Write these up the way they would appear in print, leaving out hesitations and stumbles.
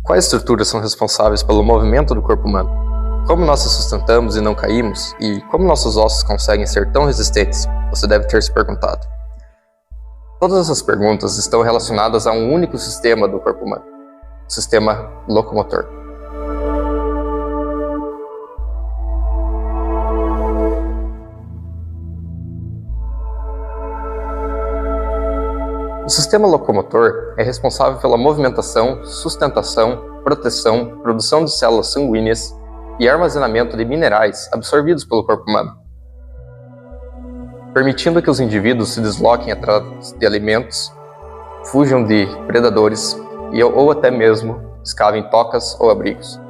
Quais estruturas são responsáveis pelo movimento do corpo humano? Como nós nos sustentamos e não caímos? E como nossos ossos conseguem ser tão resistentes? Você deve ter se perguntado. Todas essas perguntas estão relacionadas a um único sistema do corpo humano, o sistema locomotor. O sistema locomotor é responsável pela movimentação, sustentação, proteção, produção de células sanguíneas e armazenamento de minerais absorvidos pelo corpo humano, permitindo que os indivíduos se desloquem atrás de alimentos, fujam de predadores ou até mesmo escavem tocas ou abrigos.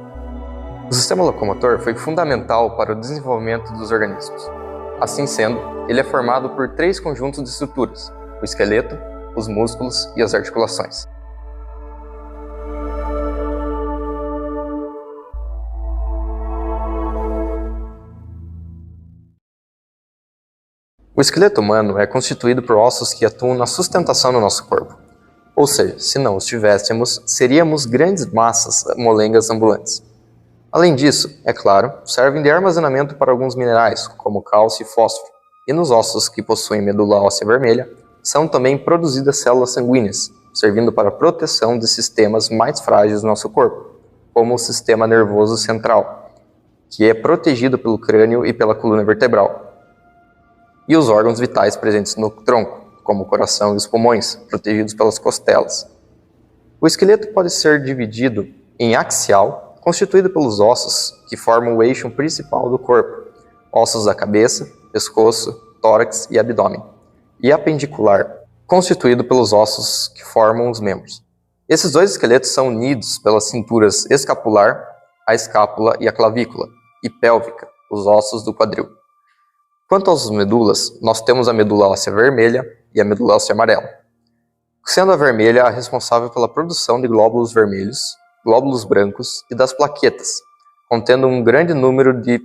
O sistema locomotor foi fundamental para o desenvolvimento dos organismos. Assim sendo, ele é formado por 3 conjuntos de estruturas: o esqueleto, os músculos e as articulações. O esqueleto humano é constituído por ossos que atuam na sustentação do nosso corpo. Ou seja, se não os tivéssemos, seríamos grandes massas molengas ambulantes. Além disso, é claro, servem de armazenamento para alguns minerais, como cálcio e fósforo. E nos ossos que possuem medula óssea vermelha, são também produzidas células sanguíneas, servindo para a proteção de sistemas mais frágeis do nosso corpo, como o sistema nervoso central, que é protegido pelo crânio e pela coluna vertebral, e os órgãos vitais presentes no tronco, como o coração e os pulmões, protegidos pelas costelas. O esqueleto pode ser dividido em axial, constituído pelos ossos que formam o eixo principal do corpo, ossos da cabeça, pescoço, tórax e abdômen, e apendicular, constituído pelos ossos que formam os membros. Esses 2 esqueletos são unidos pelas cinturas escapular, a escápula e a clavícula, e pélvica, os ossos do quadril. Quanto às medulas, nós temos a medula óssea vermelha e a medula óssea amarela, sendo a vermelha a responsável pela produção de glóbulos vermelhos, glóbulos brancos e das plaquetas, contendo um grande número de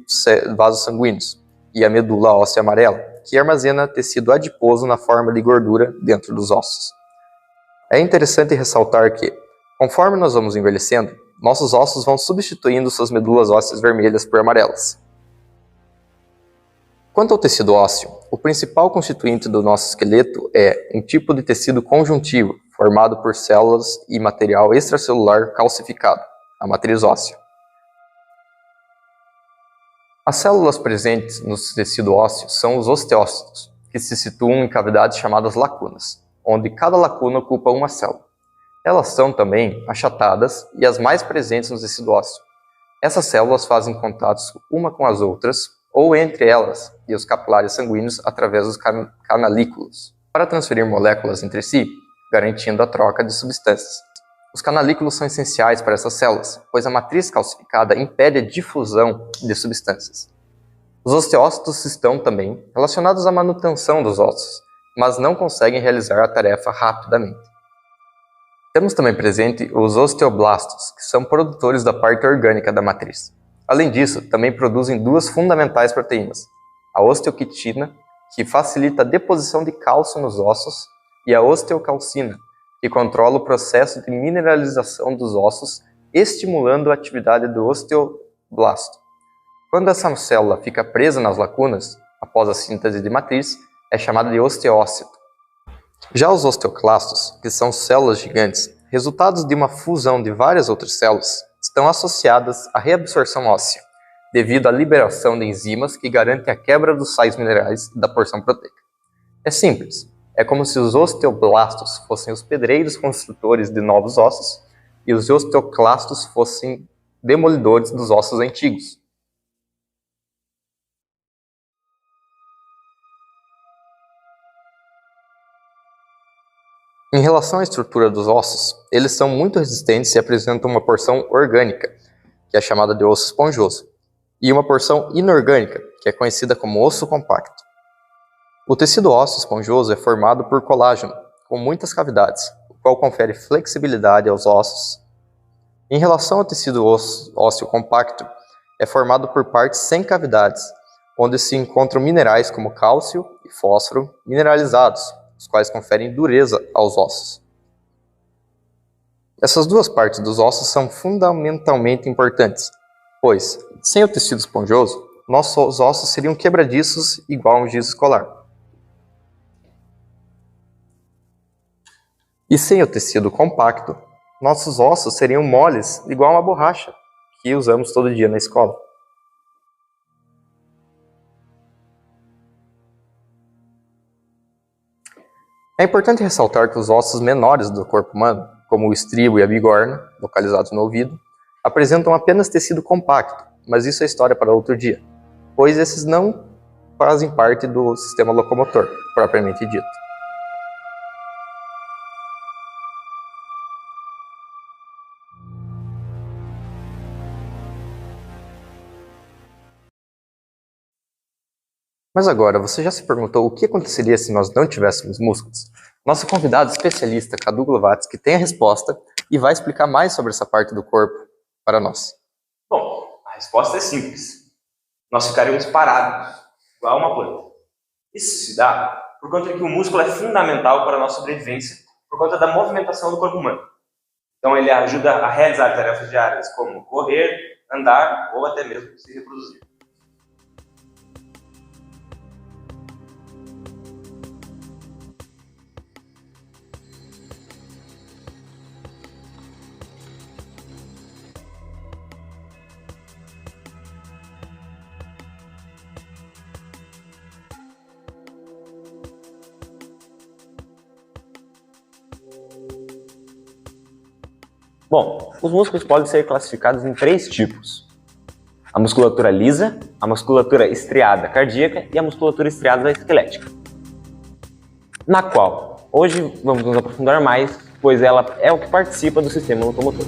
vasos sanguíneos, e a medula óssea amarela, que armazena tecido adiposo na forma de gordura dentro dos ossos. É interessante ressaltar que, conforme nós vamos envelhecendo, nossos ossos vão substituindo suas medulas ósseas vermelhas por amarelas. Quanto ao tecido ósseo, o principal constituinte do nosso esqueleto é um tipo de tecido conjuntivo, formado por células e material extracelular calcificado, a matriz óssea. As células presentes no tecido ósseo são os osteócitos, que se situam em cavidades chamadas lacunas, onde cada lacuna ocupa uma célula. Elas são também achatadas e as mais presentes no tecido ósseo. Essas células fazem contatos uma com as outras, ou entre elas e os capilares sanguíneos através dos canalículos, para transferir moléculas entre si, garantindo a troca de substâncias. Os canalículos são essenciais para essas células, pois a matriz calcificada impede a difusão de substâncias. Os osteócitos estão também relacionados à manutenção dos ossos, mas não conseguem realizar a tarefa rapidamente. Temos também presente os osteoblastos, que são produtores da parte orgânica da matriz. Além disso, também produzem 2 fundamentais proteínas, a osteoquitina, que facilita a deposição de cálcio nos ossos, e a osteocalcina, que controla o processo de mineralização dos ossos, estimulando a atividade do osteoblasto. Quando essa célula fica presa nas lacunas, após a síntese de matriz, é chamada de osteócito. Já os osteoclastos, que são células gigantes, resultados de uma fusão de várias outras células, estão associadas à reabsorção óssea, devido à liberação de enzimas que garantem a quebra dos sais minerais da porção proteica. É simples. É como se os osteoblastos fossem os pedreiros construtores de novos ossos e os osteoclastos fossem demolidores dos ossos antigos. Em relação à estrutura dos ossos, eles são muito resistentes e apresentam uma porção orgânica, que é chamada de osso esponjoso, e uma porção inorgânica, que é conhecida como osso compacto. O tecido ósseo esponjoso é formado por colágeno, com muitas cavidades, o qual confere flexibilidade aos ossos. Em relação ao tecido ósseo compacto, é formado por partes sem cavidades, onde se encontram minerais como cálcio e fósforo mineralizados, os quais conferem dureza aos ossos. Essas duas partes dos ossos são fundamentalmente importantes, pois, sem o tecido esponjoso, nossos ossos seriam quebradiços igual um giz escolar. E sem o tecido compacto, nossos ossos seriam moles igual uma borracha, que usamos todo dia na escola. É importante ressaltar que os ossos menores do corpo humano, como o estribo e a bigorna, localizados no ouvido, apresentam apenas tecido compacto, mas isso é história para outro dia, pois esses não fazem parte do sistema locomotor, propriamente dito. Mas agora, você já se perguntou o que aconteceria se nós não tivéssemos músculos? Nossa convidada especialista, Cadu Glovatsky, tem a resposta e vai explicar mais sobre essa parte do corpo para nós. Bom, a resposta é simples. Nós ficaríamos parados, igual uma planta. Isso se dá por conta de que o músculo é fundamental para a nossa sobrevivência, por conta da movimentação do corpo humano. Então ele ajuda a realizar tarefas diárias como correr, andar ou até mesmo se reproduzir. Bom, os músculos podem ser classificados em 3 tipos. A musculatura lisa, a musculatura estriada cardíaca e a musculatura estriada esquelética. Na qual, hoje vamos nos aprofundar mais, pois ela é o que participa do sistema locomotor.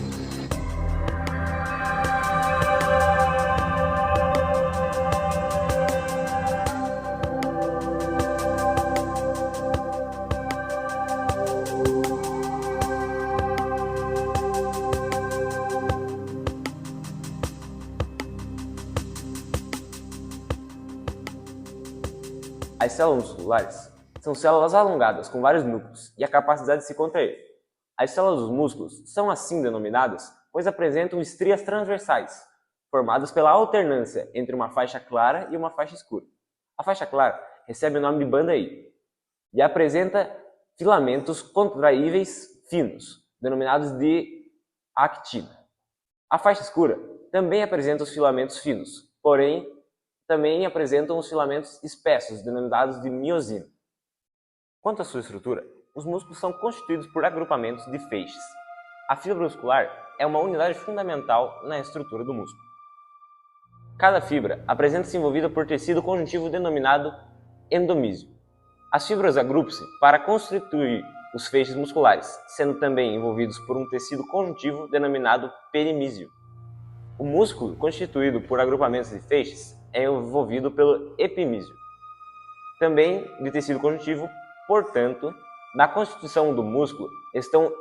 As células musculares são células alongadas com vários núcleos e a capacidade de se contrair. As células dos músculos são assim denominadas, pois apresentam estrias transversais, formadas pela alternância entre uma faixa clara e uma faixa escura. A faixa clara recebe o nome de banda I e apresenta filamentos contraíveis finos, denominados de actina. A faixa escura também apresenta os filamentos finos, porém também apresentam os filamentos espessos, denominados de miosina. Quanto à sua estrutura, os músculos são constituídos por agrupamentos de feixes. A fibra muscular é uma unidade fundamental na estrutura do músculo. Cada fibra apresenta-se envolvida por tecido conjuntivo denominado endomísio. As fibras agrupam-se para constituir os feixes musculares, sendo também envolvidos por um tecido conjuntivo denominado perimísio. O músculo, constituído por agrupamentos de feixes, é envolvido pelo epimísio, também de tecido conjuntivo. Portanto, na constituição do músculo estão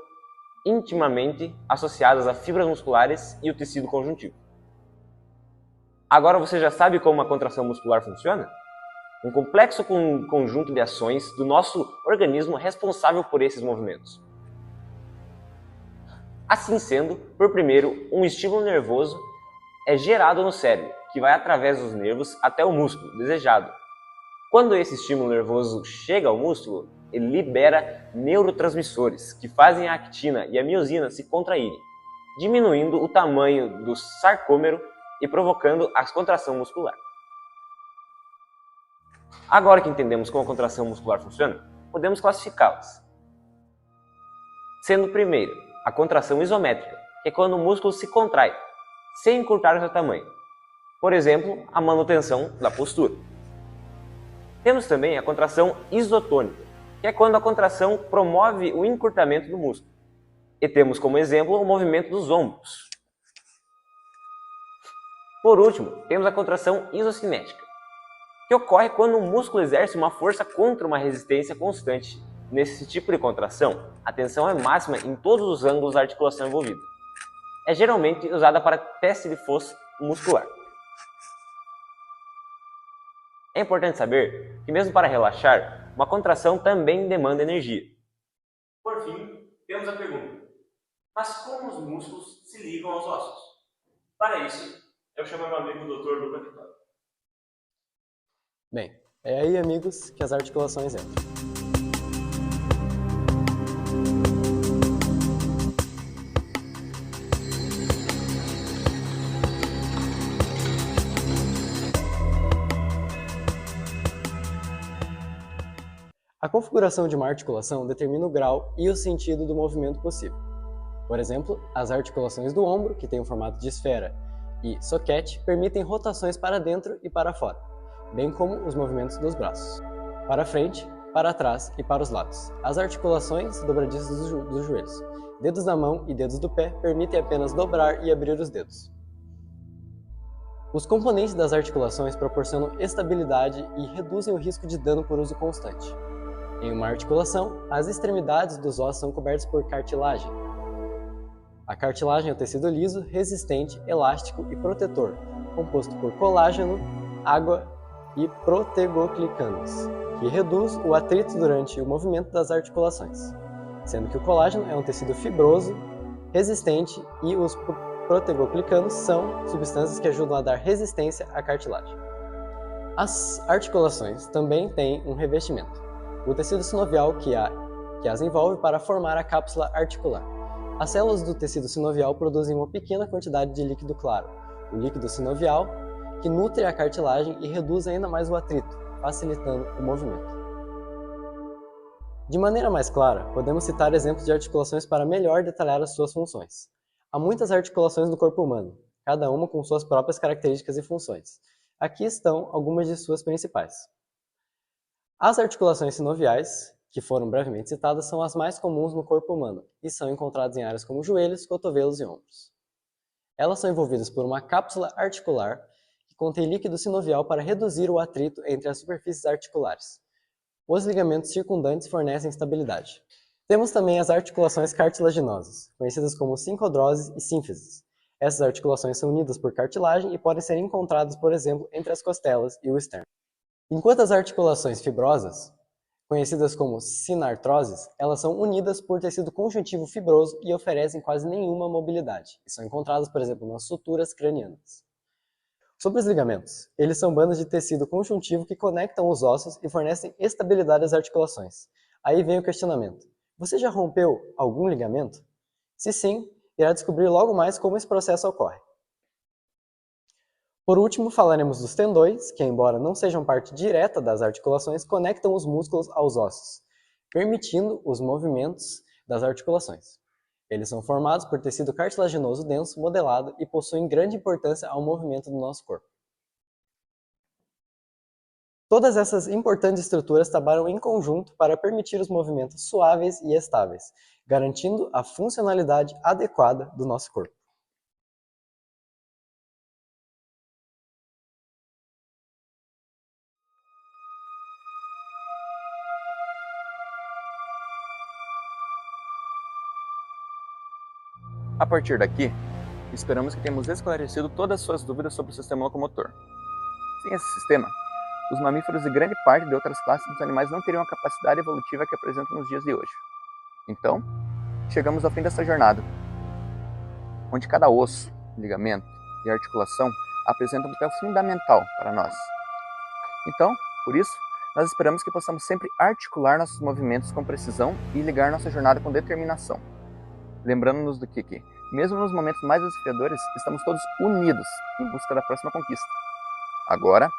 intimamente associadas as fibras musculares e o tecido conjuntivo. Agora você já sabe como a contração muscular funciona? Um complexo conjunto de ações do nosso organismo responsável por esses movimentos. Assim sendo, por primeiro, um estímulo nervoso é gerado no cérebro, que vai através dos nervos até o músculo desejado. Quando esse estímulo nervoso chega ao músculo, ele libera neurotransmissores, que fazem a actina e a miosina se contraírem, diminuindo o tamanho do sarcômero e provocando a contração muscular. Agora que entendemos como a contração muscular funciona, podemos classificá-las. Sendo primeiro, a contração isométrica, que é quando o músculo se contrai, sem encurtar o seu tamanho. Por exemplo, a manutenção da postura. Temos também a contração isotônica, que é quando a contração promove o encurtamento do músculo. E temos como exemplo o movimento dos ombros. Por último, temos a contração isocinética, que ocorre quando o músculo exerce uma força contra uma resistência constante. Nesse tipo de contração, a tensão é máxima em todos os ângulos da articulação envolvida. É geralmente usada para teste de força muscular. É importante saber que mesmo para relaxar, uma contração também demanda energia. Por fim, temos a pergunta: Mas como os músculos se ligam aos ossos? Para isso, eu chamo meu amigo Dr. Luca Vitória. Bem, é aí, amigos, que as articulações entram. A configuração de uma articulação determina o grau e o sentido do movimento possível. Por exemplo, as articulações do ombro, que têm o formato de esfera, e soquete, permitem rotações para dentro e para fora, bem como os movimentos dos braços, para frente, para trás e para os lados. As articulações dobradiças dos joelhos, dedos da mão e dedos do pé permitem apenas dobrar e abrir os dedos. Os componentes das articulações proporcionam estabilidade e reduzem o risco de dano por uso constante. Em uma articulação, as extremidades dos ossos são cobertas por cartilagem. A cartilagem é um tecido liso, resistente, elástico e protetor, composto por colágeno, água e proteoglicanos, que reduz o atrito durante o movimento das articulações, sendo que o colágeno é um tecido fibroso, resistente e os proteoglicanos são substâncias que ajudam a dar resistência à cartilagem. As articulações também têm um revestimento, o tecido sinovial que as envolve para formar a cápsula articular. As células do tecido sinovial produzem uma pequena quantidade de líquido claro, o líquido sinovial, que nutre a cartilagem e reduz ainda mais o atrito, facilitando o movimento. De maneira mais clara, podemos citar exemplos de articulações para melhor detalhar as suas funções. Há muitas articulações no corpo humano, cada uma com suas próprias características e funções. Aqui estão algumas de suas principais. As articulações sinoviais, que foram brevemente citadas, são as mais comuns no corpo humano e são encontradas em áreas como joelhos, cotovelos e ombros. Elas são envolvidas por uma cápsula articular que contém líquido sinovial para reduzir o atrito entre as superfícies articulares. Os ligamentos circundantes fornecem estabilidade. Temos também as articulações cartilaginosas, conhecidas como sincondroses e sínfises. Essas articulações são unidas por cartilagem e podem ser encontradas, por exemplo, entre as costelas e o externo. Enquanto as articulações fibrosas, conhecidas como sinartroses, elas são unidas por tecido conjuntivo fibroso e oferecem quase nenhuma mobilidade, e são encontradas, por exemplo, nas suturas cranianas. Sobre os ligamentos, eles são bandas de tecido conjuntivo que conectam os ossos e fornecem estabilidade às articulações. Aí vem o questionamento: você já rompeu algum ligamento? Se sim, irá descobrir logo mais como esse processo ocorre. Por último, falaremos dos tendões, que, embora não sejam parte direta das articulações, conectam os músculos aos ossos, permitindo os movimentos das articulações. Eles são formados por tecido cartilaginoso denso, modelado e possuem grande importância ao movimento do nosso corpo. Todas essas importantes estruturas trabalham em conjunto para permitir os movimentos suaves e estáveis, garantindo a funcionalidade adequada do nosso corpo. A partir daqui, esperamos que tenhamos esclarecido todas as suas dúvidas sobre o sistema locomotor. Sem esse sistema, os mamíferos e grande parte de outras classes dos animais não teriam a capacidade evolutiva que apresentam nos dias de hoje. Então, chegamos ao fim dessa jornada, onde cada osso, ligamento e articulação apresentam um papel fundamental para nós. Então, por isso, nós esperamos que possamos sempre articular nossos movimentos com precisão e ligar nossa jornada com determinação. Lembrando-nos do que, mesmo nos momentos mais desafiadores, estamos todos unidos em busca da próxima conquista. Agora,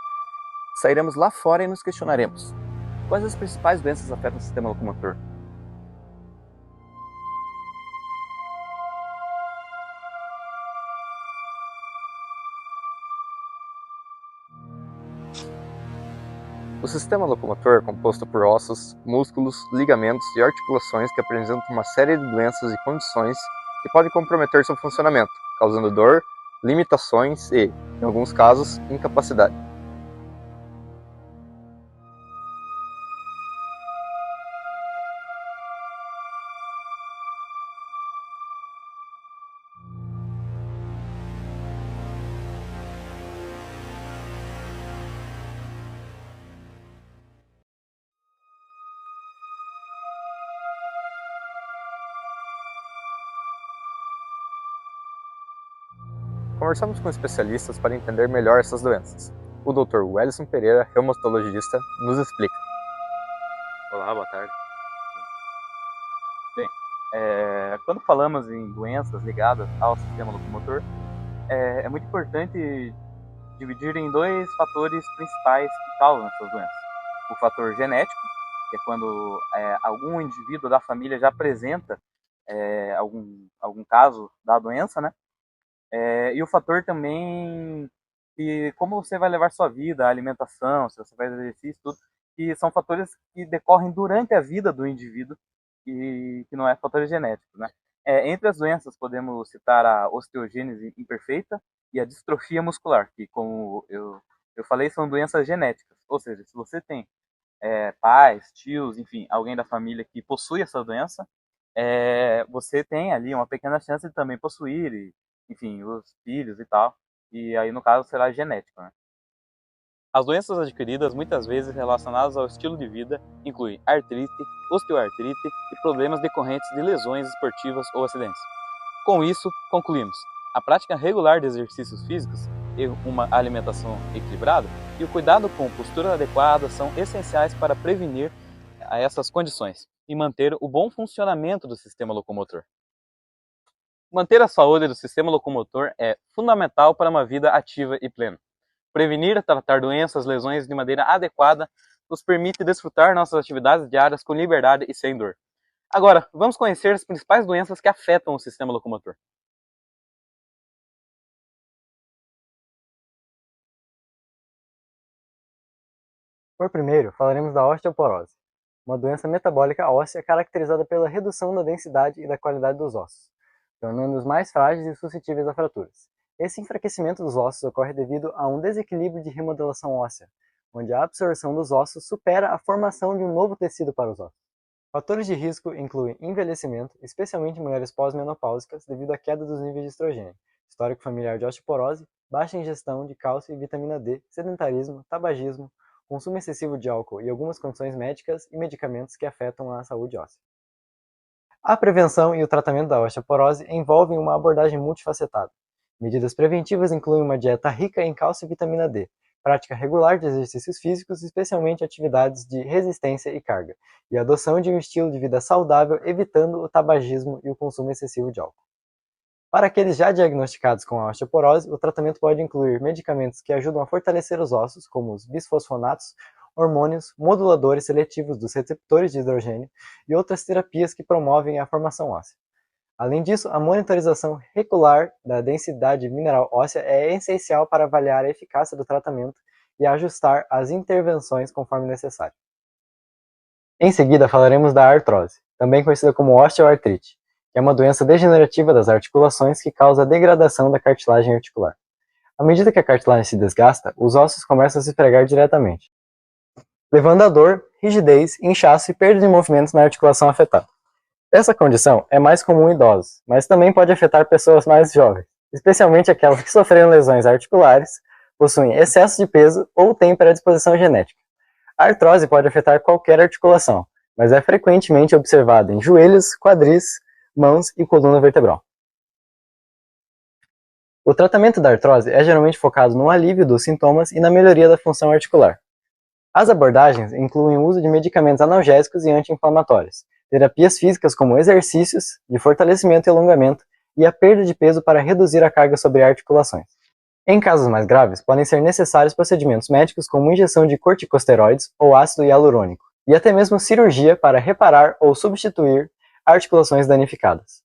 sairemos lá fora e nos questionaremos: quais as principais doenças afetam o sistema locomotor? O sistema locomotor é composto por ossos, músculos, ligamentos e articulações que apresentam uma série de doenças e condições que podem comprometer seu funcionamento, causando dor, limitações e, em alguns casos, incapacidade. conversamos com especialistas para entender melhor essas doenças. O Dr. Wellison Pereira, reumatologista, nos explica. Olá, boa tarde. Bem, quando falamos em doenças ligadas ao sistema locomotor, é muito importante dividir em dois fatores principais que causam essas doenças. O fator genético, que é quando algum indivíduo da família já apresenta algum caso da doença, né? E o fator também que como você vai levar sua vida, a alimentação, se você faz exercício, tudo, que são fatores que decorrem durante a vida do indivíduo e que não é fatores genéticos, né? Entre as doenças podemos citar a osteogênese imperfeita e a distrofia muscular, que como eu falei, são doenças genéticas, ou seja, se você tem pais, tios, enfim, alguém da família que possui essa doença, você tem ali uma pequena chance de também possuir, e, enfim, os filhos e tal, e aí no caso será genético, né? As doenças adquiridas, muitas vezes relacionadas ao estilo de vida, incluem artrite, osteoartrite e problemas decorrentes de lesões esportivas ou acidentes. Com isso, concluímos: a prática regular de exercícios físicos e uma alimentação equilibrada e o cuidado com postura adequada são essenciais para prevenir essas condições e manter o bom funcionamento do sistema locomotor. Manter a saúde do sistema locomotor é fundamental para uma vida ativa e plena. Prevenir e tratar doenças, lesões de maneira adequada nos permite desfrutar nossas atividades diárias com liberdade e sem dor. Agora, vamos conhecer as principais doenças que afetam o sistema locomotor. Por primeiro, falaremos da osteoporose, uma doença metabólica óssea caracterizada pela redução da densidade e da qualidade dos ossos, tornando-os mais frágeis e suscetíveis a fraturas. Esse enfraquecimento dos ossos ocorre devido a um desequilíbrio de remodelação óssea, onde a absorção dos ossos supera a formação de um novo tecido para os ossos. Fatores de risco incluem envelhecimento, especialmente em mulheres pós-menopáusicas, devido à queda dos níveis de estrogênio, histórico familiar de osteoporose, baixa ingestão de cálcio e vitamina D, sedentarismo, tabagismo, consumo excessivo de álcool e algumas condições médicas e medicamentos que afetam a saúde óssea. A prevenção e o tratamento da osteoporose envolvem uma abordagem multifacetada. Medidas preventivas incluem uma dieta rica em cálcio e vitamina D, prática regular de exercícios físicos, especialmente atividades de resistência e carga, e a adoção de um estilo de vida saudável, evitando o tabagismo e o consumo excessivo de álcool. Para aqueles já diagnosticados com a osteoporose, o tratamento pode incluir medicamentos que ajudam a fortalecer os ossos, como os bisfosfonatos, hormônios, moduladores seletivos dos receptores de hidrogênio e outras terapias que promovem a formação óssea. Além disso, a monitorização regular da densidade mineral óssea é essencial para avaliar a eficácia do tratamento e ajustar as intervenções conforme necessário. Em seguida, falaremos da artrose, também conhecida como osteoartrite, que é uma doença degenerativa das articulações que causa a degradação da cartilagem articular. À medida que a cartilagem se desgasta, os ossos começam a se pregar diretamente, levando a dor, rigidez, inchaço e perda de movimentos na articulação afetada. Essa condição é mais comum em idosos, mas também pode afetar pessoas mais jovens, especialmente aquelas que sofreram lesões articulares, possuem excesso de peso ou têm predisposição genética. A artrose pode afetar qualquer articulação, mas é frequentemente observada em joelhos, quadris, mãos e coluna vertebral. O tratamento da artrose é geralmente focado no alívio dos sintomas e na melhoria da função articular. As abordagens incluem o uso de medicamentos analgésicos e anti-inflamatórios, terapias físicas como exercícios de fortalecimento e alongamento e a perda de peso para reduzir a carga sobre articulações. Em casos mais graves, podem ser necessários procedimentos médicos como injeção de corticosteroides ou ácido hialurônico, e até mesmo cirurgia para reparar ou substituir articulações danificadas.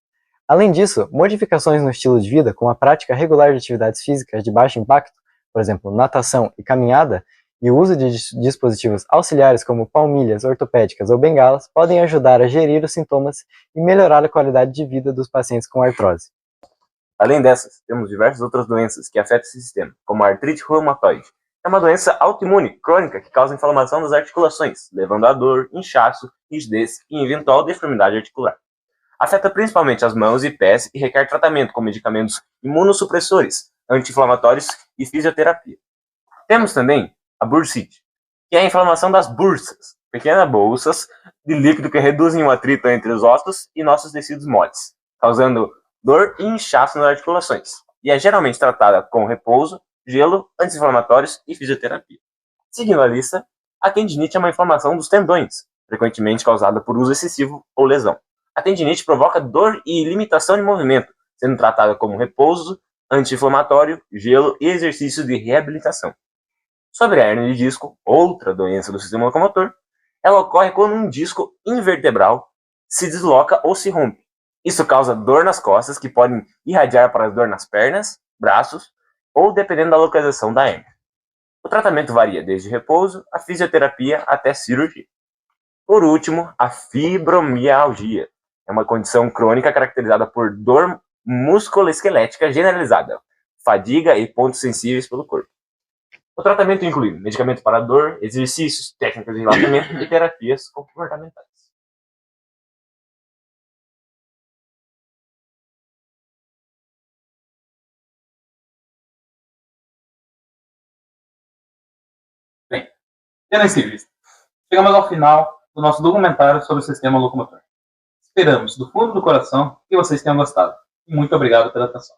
Além disso, modificações no estilo de vida, como a prática regular de atividades físicas de baixo impacto, por exemplo, natação e caminhada, e o uso de dispositivos auxiliares como palmilhas ortopédicas ou bengalas podem ajudar a gerir os sintomas e melhorar a qualidade de vida dos pacientes com artrose. Além dessas, temos diversas outras doenças que afetam esse sistema, como a artrite reumatoide. É uma doença autoimune crônica que causa inflamação das articulações, levando a dor, inchaço, rigidez e eventual deformidade articular. Afeta principalmente as mãos e pés e requer tratamento com medicamentos imunossupressores, anti-inflamatórios e fisioterapia. Temos também a bursite, que é a inflamação das bursas, pequenas bolsas de líquido que reduzem o atrito entre os ossos e nossos tecidos moles, causando dor e inchaço nas articulações. e é geralmente tratada com repouso, gelo, anti-inflamatórios e fisioterapia. Seguindo a lista, a tendinite é uma inflamação dos tendões, frequentemente causada por uso excessivo ou lesão. A tendinite provoca dor e limitação de movimento, sendo tratada como repouso, anti-inflamatório, gelo e exercício de reabilitação. Sobre a hernia de disco, outra doença do sistema locomotor, ela ocorre quando um disco invertebral se desloca ou se rompe. Isso causa dor nas costas, que podem irradiar para a dor nas pernas, braços, ou dependendo da localização da hernia. O tratamento varia desde repouso, a fisioterapia até cirurgia. Por último, a fibromialgia é uma condição crônica caracterizada por dor musculoesquelética generalizada, fadiga e pontos sensíveis pelo corpo. O tratamento inclui medicamento para dor, exercícios, técnicas de relaxamento e terapias comportamentais. Bem, tendo isso em vista, chegamos ao final do nosso documentário sobre o sistema locomotor. Esperamos, do fundo do coração, que vocês tenham gostado. E muito obrigado pela atenção.